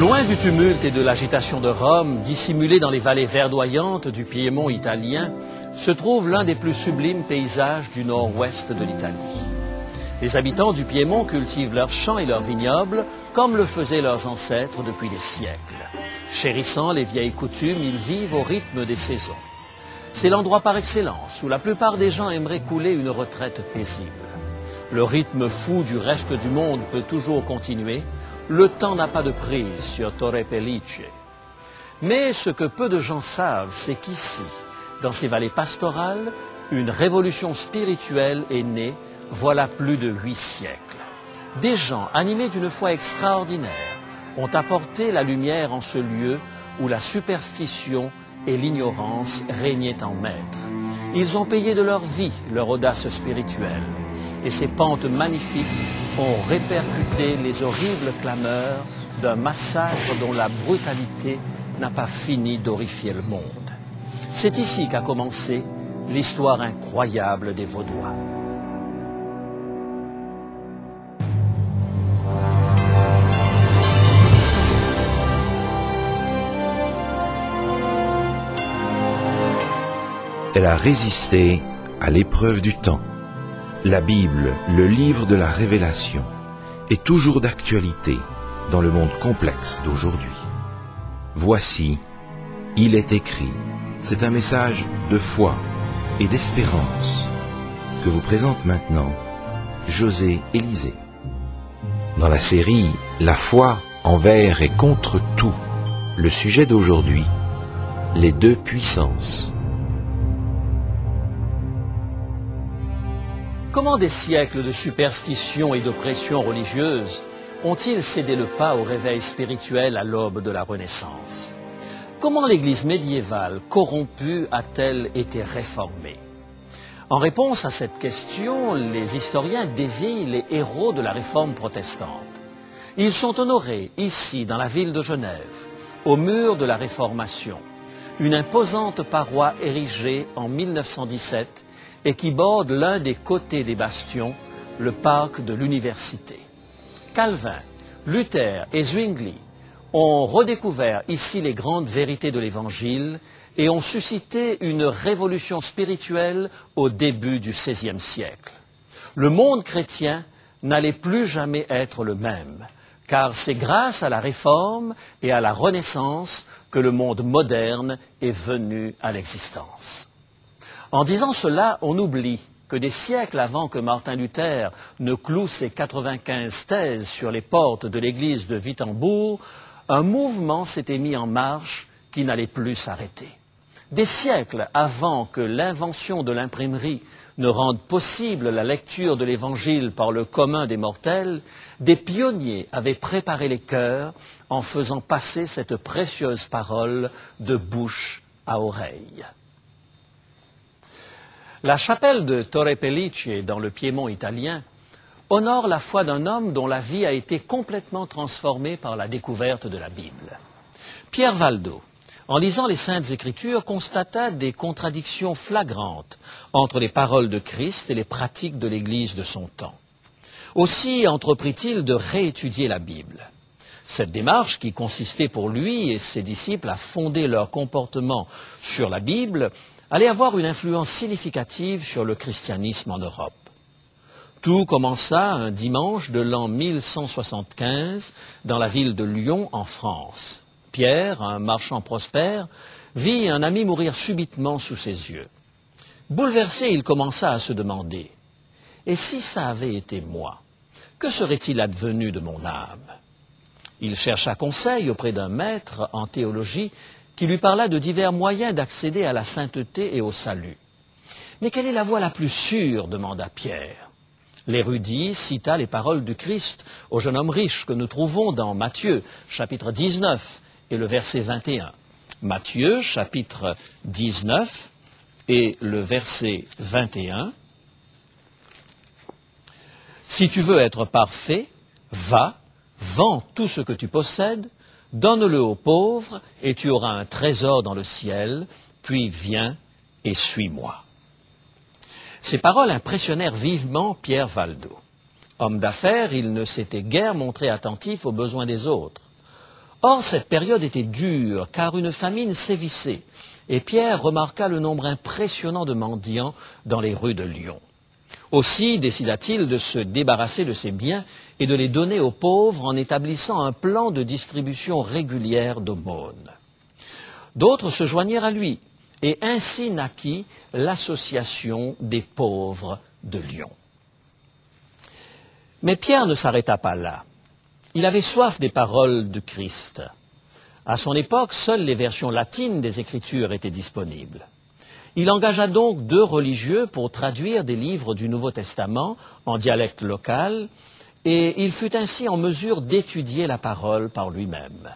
Loin du tumulte et de l'agitation de Rome, dissimulé dans les vallées verdoyantes du Piémont italien, se trouve l'un des plus sublimes paysages du nord-ouest de l'Italie. Les habitants du Piémont cultivent leurs champs et leurs vignobles comme le faisaient leurs ancêtres depuis des siècles. Chérissant les vieilles coutumes, ils vivent au rythme des saisons. C'est l'endroit par excellence où la plupart des gens aimeraient couler une retraite paisible. Le rythme fou du reste du monde peut toujours continuer. Le temps n'a pas de prise sur Torre Pellice. Mais ce que peu de gens savent, c'est qu'ici, dans ces vallées pastorales, une révolution spirituelle est née voilà plus de 8 siècles. Des gens animés d'une foi extraordinaire ont apporté la lumière en ce lieu où la superstition et l'ignorance régnaient en maître. Ils ont payé de leur vie leur audace spirituelle. Et ces pentes magnifiques ont répercuté les horribles clameurs d'un massacre dont la brutalité n'a pas fini d'horrifier le monde. C'est ici qu'a commencé l'histoire incroyable des Vaudois. Elle a résisté à l'épreuve du temps. La Bible, le livre de la révélation, est toujours d'actualité dans le monde complexe d'aujourd'hui. Voici, il est écrit. C'est un message de foi et d'espérance que vous présente maintenant José Élysée. Dans la série La foi envers et contre tout, le sujet d'aujourd'hui, les deux puissances. Comment des siècles de superstition et d'oppression religieuse ont-ils cédé le pas au réveil spirituel à l'aube de la Renaissance? Comment l'Église médiévale corrompue a-t-elle été réformée? En réponse à cette question, les historiens désignent les héros de la Réforme protestante. Ils sont honorés ici, dans la ville de Genève, au mur de la Réformation, une imposante paroi érigée en 1917 et qui borde l'un des côtés des bastions, le parc de l'université. Calvin, Luther et Zwingli ont redécouvert ici les grandes vérités de l'Évangile et ont suscité une révolution spirituelle au début du XVIe siècle. Le monde chrétien n'allait plus jamais être le même, car c'est grâce à la Réforme et à la Renaissance que le monde moderne est venu à l'existence. En disant cela, on oublie que des siècles avant que Martin Luther ne cloue ses 95 thèses sur les portes de l'église de Wittembourg, un mouvement s'était mis en marche qui n'allait plus s'arrêter. Des siècles avant que l'invention de l'imprimerie ne rende possible la lecture de l'Évangile par le commun des mortels, des pionniers avaient préparé les cœurs en faisant passer cette précieuse parole de bouche à oreille. La chapelle de Torre Pellice, dans le Piémont italien, honore la foi d'un homme dont la vie a été complètement transformée par la découverte de la Bible. Pierre Valdo, en lisant les Saintes Écritures, constata des contradictions flagrantes entre les paroles de Christ et les pratiques de l'Église de son temps. Aussi entreprit-il de réétudier la Bible. Cette démarche, qui consistait pour lui et ses disciples à fonder leur comportement sur la Bible, allait avoir une influence significative sur le christianisme en Europe. Tout commença un dimanche de l'an 1175 dans la ville de Lyon, en France. Pierre, un marchand prospère, vit un ami mourir subitement sous ses yeux. Bouleversé, il commença à se demander « Et si ça avait été moi, que serait-il advenu de mon âme ?» Il chercha conseil auprès d'un maître en théologie qui lui parla de divers moyens d'accéder à la sainteté et au salut. « Mais quelle est la voie la plus sûre ?» demanda Pierre. L'érudit cita les paroles du Christ au jeune homme riche que nous trouvons dans Matthieu, chapitre 19, et le verset 21. Matthieu, chapitre 19, et le verset 21. « Si tu veux être parfait, va, vends tout ce que tu possèdes, donne-le aux pauvres, et tu auras un trésor dans le ciel, puis viens et suis-moi. » Ces paroles impressionnèrent vivement Pierre Valdo. Homme d'affaires, il ne s'était guère montré attentif aux besoins des autres. Or, cette période était dure, car une famine sévissait, et Pierre remarqua le nombre impressionnant de mendiants dans les rues de Lyon. Aussi décida-t-il de se débarrasser de ses biens et de les donner aux pauvres en établissant un plan de distribution régulière d'aumônes. D'autres se joignirent à lui, et ainsi naquit l'association des pauvres de Lyon. Mais Pierre ne s'arrêta pas là. Il avait soif des paroles du Christ. À son époque, seules les versions latines des Écritures étaient disponibles. Il engagea donc 2 religieux pour traduire des livres du Nouveau Testament en dialecte local, et il fut ainsi en mesure d'étudier la parole par lui-même.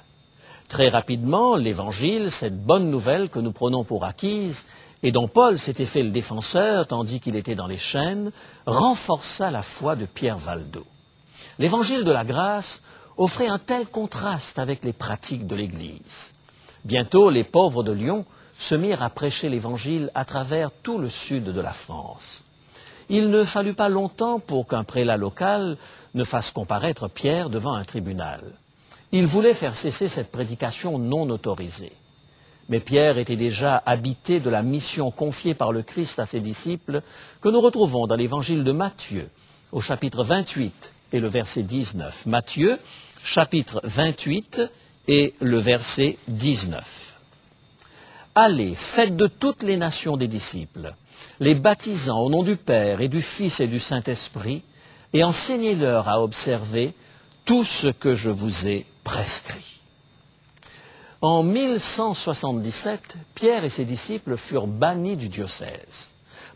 Très rapidement, l'Évangile, cette bonne nouvelle que nous prenons pour acquise, et dont Paul s'était fait le défenseur tandis qu'il était dans les chaînes, renforça la foi de Pierre Valdo. L'Évangile de la grâce offrait un tel contraste avec les pratiques de l'Église. Bientôt, les pauvres de Lyon se mirent à prêcher l'Évangile à travers tout le sud de la France. Il ne fallut pas longtemps pour qu'un prélat local ne fasse comparaître Pierre devant un tribunal. Il voulait faire cesser cette prédication non autorisée. Mais Pierre était déjà habité de la mission confiée par le Christ à ses disciples que nous retrouvons dans l'Évangile de Matthieu, au chapitre 28 et le verset 19. Matthieu, chapitre 28 et le verset 19. Allez, faites de toutes les nations des disciples, les baptisant au nom du Père et du Fils et du Saint-Esprit, et enseignez-leur à observer tout ce que je vous ai prescrit. En 1177, Pierre et ses disciples furent bannis du diocèse.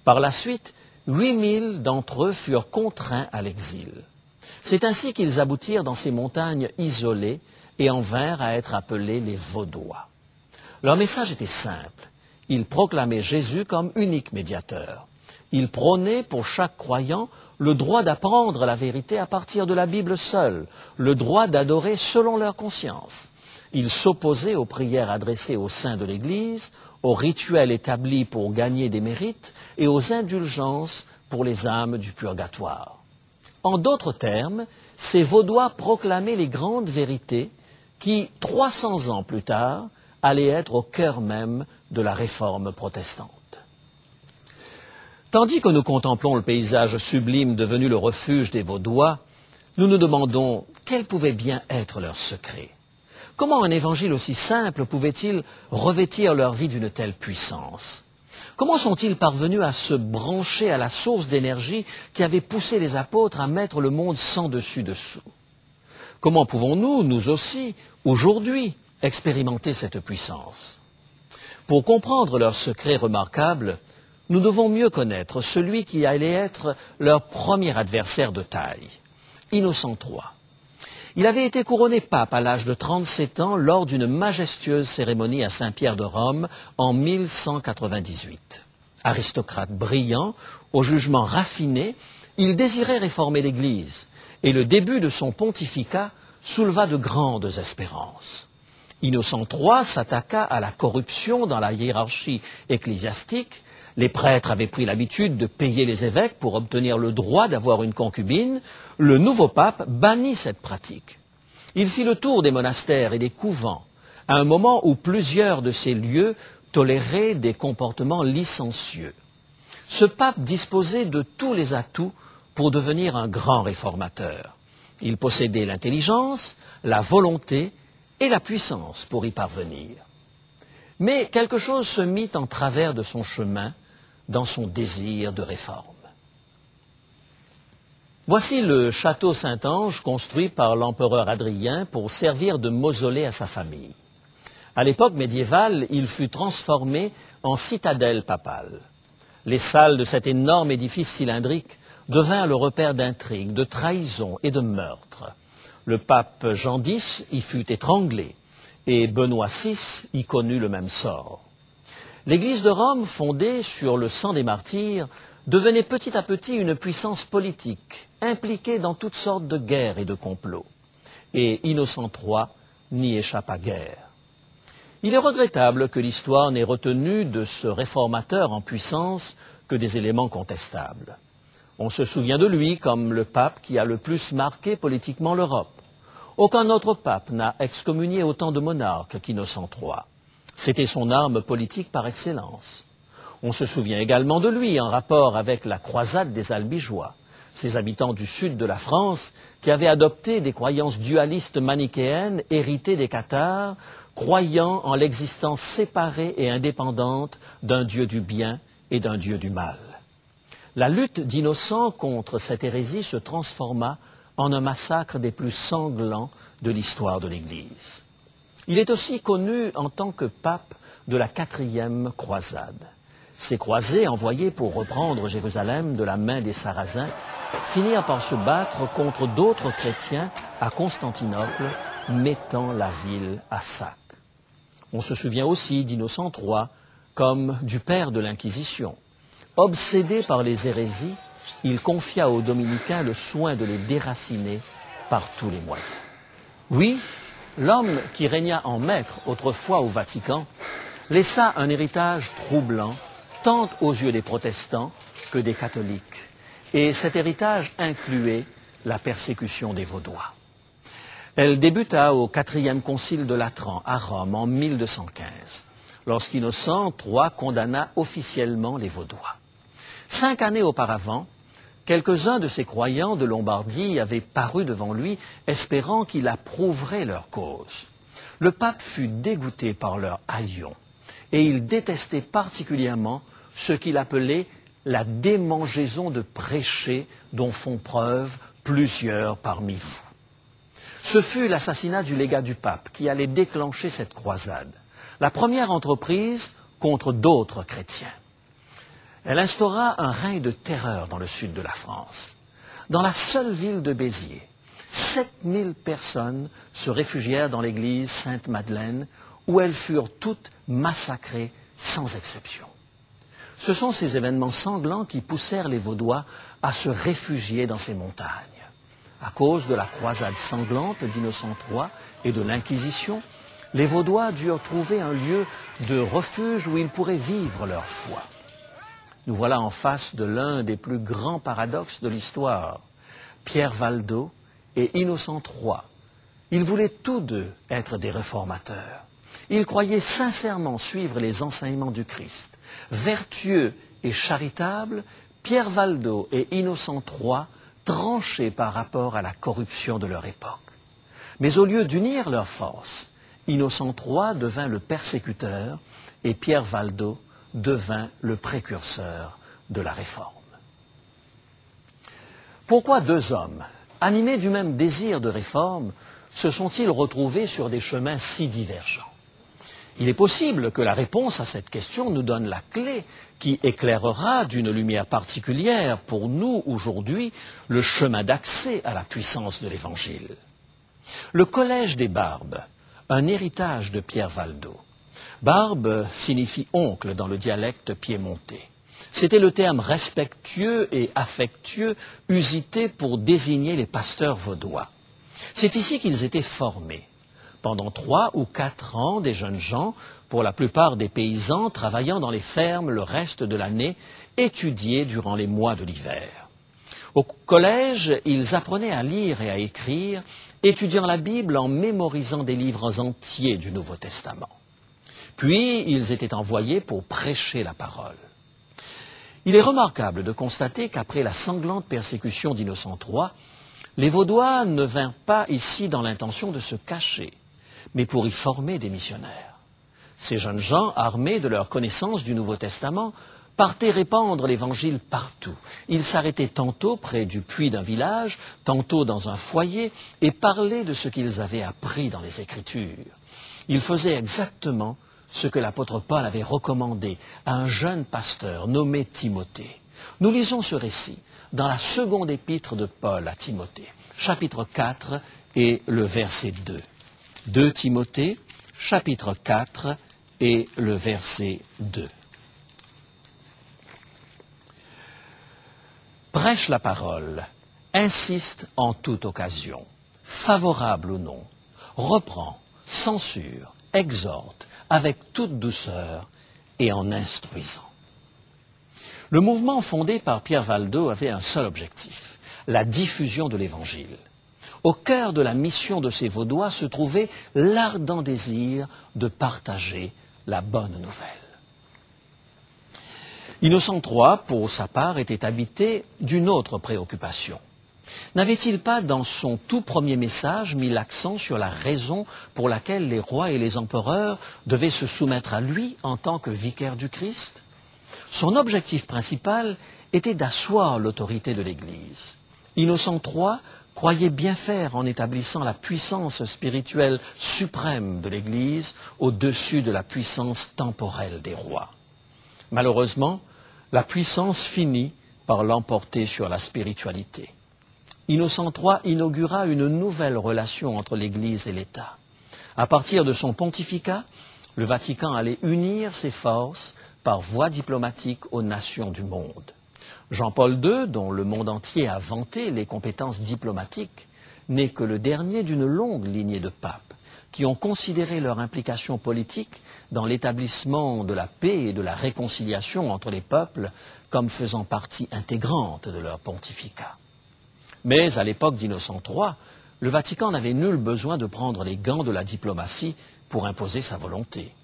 Par la suite, 8000 d'entre eux furent contraints à l'exil. C'est ainsi qu'ils aboutirent dans ces montagnes isolées et en vinrent à être appelés les Vaudois. Leur message était simple. Ils proclamaient Jésus comme unique médiateur. Ils prônaient pour chaque croyant le droit d'apprendre la vérité à partir de la Bible seule, le droit d'adorer selon leur conscience. Ils s'opposaient aux prières adressées au sein de l'Église, aux rituels établis pour gagner des mérites et aux indulgences pour les âmes du purgatoire. En d'autres termes, ces Vaudois proclamaient les grandes vérités qui, 300 ans plus tard, allaient être au cœur même de la réforme protestante. Tandis que nous contemplons le paysage sublime devenu le refuge des Vaudois, nous nous demandons quel pouvait bien être leur secret. Comment un évangile aussi simple pouvait-il revêtir leur vie d'une telle puissance? Comment sont-ils parvenus à se brancher à la source d'énergie qui avait poussé les apôtres à mettre le monde sans dessus-dessous? Comment pouvons-nous, nous aussi, aujourd'hui, expérimenter cette puissance? Pour comprendre leur secret remarquable, nous devons mieux connaître celui qui allait être leur premier adversaire de taille, Innocent III. Il avait été couronné pape à l'âge de 37 ans lors d'une majestueuse cérémonie à Saint-Pierre de Rome en 1198. Aristocrate brillant, au jugement raffiné, il désirait réformer l'Église et le début de son pontificat souleva de grandes espérances. Innocent III s'attaqua à la corruption dans la hiérarchie ecclésiastique. Les prêtres avaient pris l'habitude de payer les évêques pour obtenir le droit d'avoir une concubine. Le nouveau pape bannit cette pratique. Il fit le tour des monastères et des couvents, à un moment où plusieurs de ces lieux toléraient des comportements licencieux. Ce pape disposait de tous les atouts pour devenir un grand réformateur. Il possédait l'intelligence, la volonté et la puissance pour y parvenir. Mais quelque chose se mit en travers de son chemin dans son désir de réforme. Voici le château Saint-Ange construit par l'empereur Adrien pour servir de mausolée à sa famille. À l'époque médiévale, il fut transformé en citadelle papale. Les salles de cet énorme édifice cylindrique devinrent le repère d'intrigues, de trahisons et de meurtres. Le pape Jean X y fut étranglé et Benoît VI y connut le même sort. L'Église de Rome, fondée sur le sang des martyrs, devenait petit à petit une puissance politique, impliquée dans toutes sortes de guerres et de complots. Et Innocent III n'y échappa guère. Il est regrettable que l'histoire n'ait retenu de ce réformateur en puissance que des éléments contestables. On se souvient de lui comme le pape qui a le plus marqué politiquement l'Europe. Aucun autre pape n'a excommunié autant de monarques qu'Innocent III. C'était son arme politique par excellence. On se souvient également de lui en rapport avec la croisade des Albigeois, ces habitants du sud de la France qui avaient adopté des croyances dualistes manichéennes héritées des cathares, croyant en l'existence séparée et indépendante d'un Dieu du bien et d'un Dieu du mal. La lutte d'Innocent contre cette hérésie se transforma en un massacre des plus sanglants de l'histoire de l'Église. Il est aussi connu en tant que pape de la 4e croisade. Ces croisés, envoyés pour reprendre Jérusalem de la main des Sarrasins, finirent par se battre contre d'autres chrétiens à Constantinople, mettant la ville à sac. On se souvient aussi d'Innocent III comme du père de l'Inquisition. Obsédé par les hérésies, il confia aux dominicains le soin de les déraciner par tous les moyens. Oui, l'homme qui régna en maître autrefois au Vatican laissa un héritage troublant tant aux yeux des protestants que des catholiques. Et cet héritage incluait la persécution des Vaudois. Elle débuta au 4e concile de Latran à Rome en 1215, lorsqu'Innocent III condamna officiellement les Vaudois. 5 années auparavant, quelques-uns de ces croyants de Lombardie avaient paru devant lui, espérant qu'il approuverait leur cause. Le pape fut dégoûté par leur haillons, et il détestait particulièrement ce qu'il appelait la démangeaison de prêcher dont font preuve plusieurs parmi vous. Ce fut l'assassinat du légat du pape qui allait déclencher cette croisade, la première entreprise contre d'autres chrétiens. Elle instaura un règne de terreur dans le sud de la France. Dans la seule ville de Béziers, 7000 personnes se réfugièrent dans l'église Sainte-Madeleine, où elles furent toutes massacrées sans exception. Ce sont ces événements sanglants qui poussèrent les Vaudois à se réfugier dans ces montagnes. À cause de la croisade sanglante d'Innocent III et de l'Inquisition, les Vaudois durent trouver un lieu de refuge où ils pourraient vivre leur foi. Nous voilà en face de l'un des plus grands paradoxes de l'histoire. Pierre Valdo et Innocent III. Ils voulaient tous deux être des réformateurs. Ils croyaient sincèrement suivre les enseignements du Christ. Vertueux et charitables, Pierre Valdo et Innocent III tranchaient par rapport à la corruption de leur époque. Mais au lieu d'unir leurs forces, Innocent III devint le persécuteur et Pierre Valdo devint le précurseur de la réforme. Pourquoi deux hommes, animés du même désir de réforme, se sont-ils retrouvés sur des chemins si divergents? Il est possible que la réponse à cette question nous donne la clé qui éclairera d'une lumière particulière pour nous aujourd'hui le chemin d'accès à la puissance de l'Évangile. Le collège des Barbes, un héritage de Pierre Valdo. Barbe signifie oncle dans le dialecte piémontais. C'était le terme respectueux et affectueux usité pour désigner les pasteurs vaudois. C'est ici qu'ils étaient formés. Pendant 3 ou 4 ans, des jeunes gens, pour la plupart des paysans travaillant dans les fermes le reste de l'année, étudiaient durant les mois de l'hiver. Au collège, ils apprenaient à lire et à écrire, étudiant la Bible en mémorisant des livres entiers du Nouveau Testament. Puis, ils étaient envoyés pour prêcher la parole. Il est remarquable de constater qu'après la sanglante persécution d'Innocent III, les Vaudois ne vinrent pas ici dans l'intention de se cacher, mais pour y former des missionnaires. Ces jeunes gens, armés de leur connaissance du Nouveau Testament, partaient répandre l'Évangile partout. Ils s'arrêtaient tantôt près du puits d'un village, tantôt dans un foyer, et parlaient de ce qu'ils avaient appris dans les Écritures. Ils faisaient exactement ce que l'apôtre Paul avait recommandé à un jeune pasteur nommé Timothée. Nous lisons ce récit dans la seconde épître de Paul à Timothée, chapitre 4 et le verset 2. 2 Timothée, chapitre 4 et le verset 2. Prêche la parole, insiste en toute occasion, favorable ou non, reprend, censure, exhorte, avec toute douceur et en instruisant. Le mouvement fondé par Pierre Valdo avait un seul objectif, la diffusion de l'Évangile. Au cœur de la mission de ces Vaudois se trouvait l'ardent désir de partager la bonne nouvelle. Innocent III, pour sa part, était habité d'une autre préoccupation. N'avait-il pas, dans son tout premier message, mis l'accent sur la raison pour laquelle les rois et les empereurs devaient se soumettre à lui en tant que vicaire du Christ? Son objectif principal était d'asseoir l'autorité de l'Église. Innocent III croyait bien faire en établissant la puissance spirituelle suprême de l'Église au-dessus de la puissance temporelle des rois. Malheureusement, la puissance finit par l'emporter sur la spiritualité. Innocent III inaugura une nouvelle relation entre l'Église et l'État. À partir de son pontificat, le Vatican allait unir ses forces par voie diplomatique aux nations du monde. Jean-Paul II, dont le monde entier a vanté les compétences diplomatiques, n'est que le dernier d'une longue lignée de papes qui ont considéré leur implication politique dans l'établissement de la paix et de la réconciliation entre les peuples comme faisant partie intégrante de leur pontificat. Mais à l'époque d'Innocent III, le Vatican n'avait nul besoin de prendre les gants de la diplomatie pour imposer sa volonté.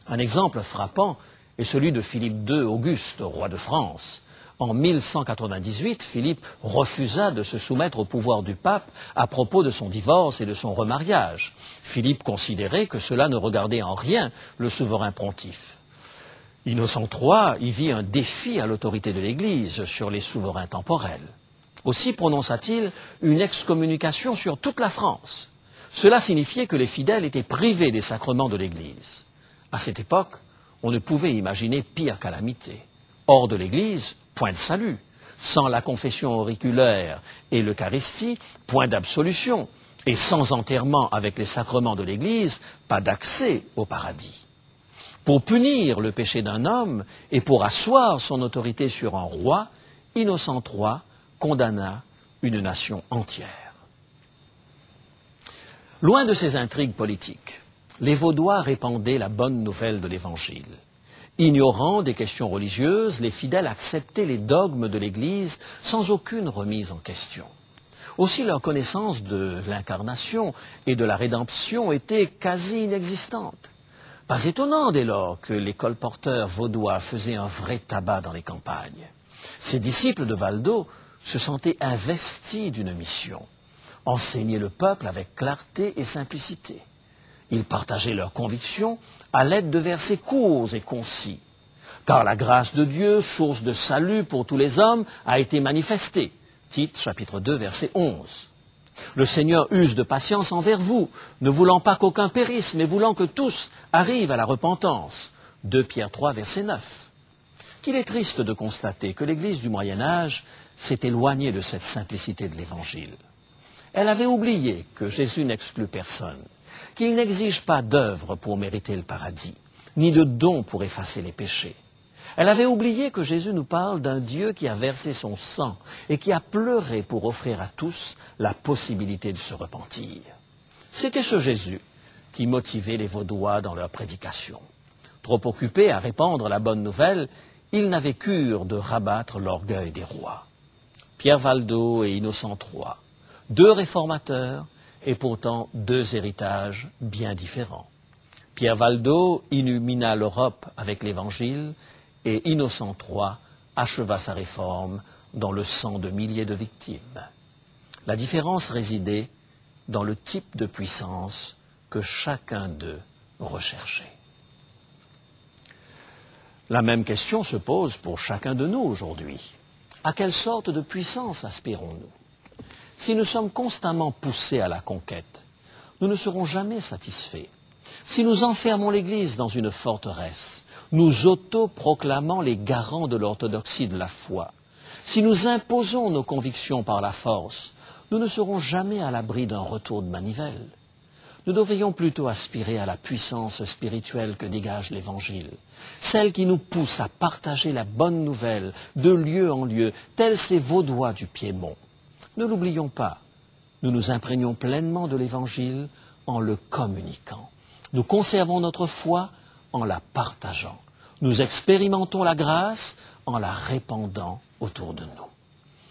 Un exemple frappant est celui de Philippe II Auguste, roi de France. En 1198, Philippe refusa de se soumettre au pouvoir du pape à propos de son divorce et de son remariage. Philippe considérait que cela ne regardait en rien le souverain pontife. Innocent III y vit un défi à l'autorité de l'Église sur les souverains temporels. Aussi prononça-t-il une excommunication sur toute la France. Cela signifiait que les fidèles étaient privés des sacrements de l'Église. À cette époque, on ne pouvait imaginer pire calamité. Hors de l'Église, point de salut. Sans la confession auriculaire et l'Eucharistie, point d'absolution. Et sans enterrement avec les sacrements de l'Église, pas d'accès au paradis. Pour punir le péché d'un homme et pour asseoir son autorité sur un roi, Innocent III condamna une nation entière. Loin de ces intrigues politiques, les Vaudois répandaient la bonne nouvelle de l'Évangile. Ignorant des questions religieuses, les fidèles acceptaient les dogmes de l'Église sans aucune remise en question. Aussi leur connaissance de l'incarnation et de la rédemption était quasi inexistante. Pas étonnant dès lors que les colporteurs vaudois faisaient un vrai tabac dans les campagnes. Ces disciples de Valdo se sentaient investis d'une mission, enseigner le peuple avec clarté et simplicité. Ils partageaient leurs convictions à l'aide de versets courts et concis. Car la grâce de Dieu, source de salut pour tous les hommes, a été manifestée. Tite, chapitre 2, verset 11. Le Seigneur use de patience envers vous, ne voulant pas qu'aucun périsse, mais voulant que tous arrivent à la repentance. 2 Pierre 3, verset 9. Qu'il est triste de constater que l'Église du Moyen-Âge s'est éloignée de cette simplicité de l'Évangile. Elle avait oublié que Jésus n'exclut personne, qu'il n'exige pas d'œuvre pour mériter le paradis, ni de dons pour effacer les péchés. Elle avait oublié que Jésus nous parle d'un Dieu qui a versé son sang et qui a pleuré pour offrir à tous la possibilité de se repentir. C'était ce Jésus qui motivait les Vaudois dans leur prédication. Trop occupés à répandre la bonne nouvelle, ils n'avaient cure de rabattre l'orgueil des rois. Pierre Valdo et Innocent III, deux réformateurs et pourtant deux héritages bien différents. Pierre Valdo illumina l'Europe avec l'Évangile et Innocent III acheva sa réforme dans le sang de milliers de victimes. La différence résidait dans le type de puissance que chacun d'eux recherchait. La même question se pose pour chacun de nous aujourd'hui. À quelle sorte de puissance aspirons-nous? Si nous sommes constamment poussés à la conquête, nous ne serons jamais satisfaits. Si nous enfermons l'Église dans une forteresse, nous autoproclamant les garants de l'orthodoxie de la foi, si nous imposons nos convictions par la force, nous ne serons jamais à l'abri d'un retour de manivelle. Nous devrions plutôt aspirer à la puissance spirituelle que dégage l'Évangile, celle qui nous pousse à partager la bonne nouvelle de lieu en lieu, tels ces Vaudois du Piémont. Ne l'oublions pas, nous nous imprégnons pleinement de l'Évangile en le communiquant. Nous conservons notre foi en la partageant. Nous expérimentons la grâce en la répandant autour de nous.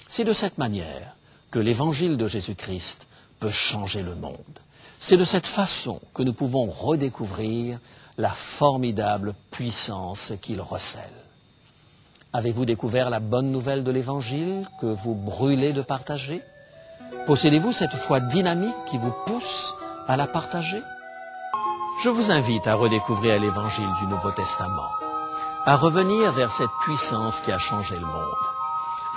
C'est de cette manière que l'Évangile de Jésus-Christ peut changer le monde. C'est de cette façon que nous pouvons redécouvrir la formidable puissance qu'il recèle. Avez-vous découvert la bonne nouvelle de l'Évangile que vous brûlez de partager? Possédez-vous cette foi dynamique qui vous pousse à la partager? Je vous invite à redécouvrir l'Évangile du Nouveau Testament, à revenir vers cette puissance qui a changé le monde.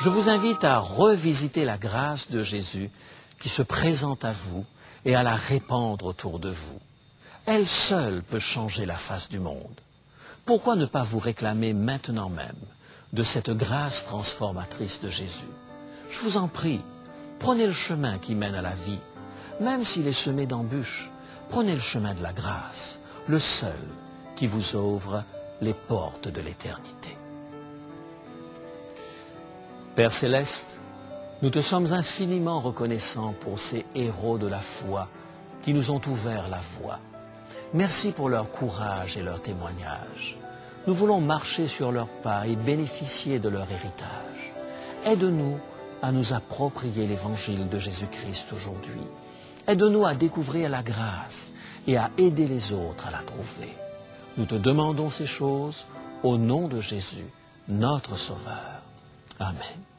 Je vous invite à revisiter la grâce de Jésus qui se présente à vous et à la répandre autour de vous. Elle seule peut changer la face du monde. Pourquoi ne pas vous réclamer maintenant même de cette grâce transformatrice de Jésus? Je vous en prie, prenez le chemin qui mène à la vie, même s'il est semé d'embûches. Prenez le chemin de la grâce, le seul qui vous ouvre les portes de l'éternité. Père Céleste, nous te sommes infiniment reconnaissants pour ces héros de la foi qui nous ont ouvert la voie. Merci pour leur courage et leur témoignage. Nous voulons marcher sur leurs pas et bénéficier de leur héritage. Aide-nous à nous approprier l'évangile de Jésus-Christ aujourd'hui. Aide-nous à découvrir la grâce et à aider les autres à la trouver. Nous te demandons ces choses au nom de Jésus, notre Sauveur. Amen.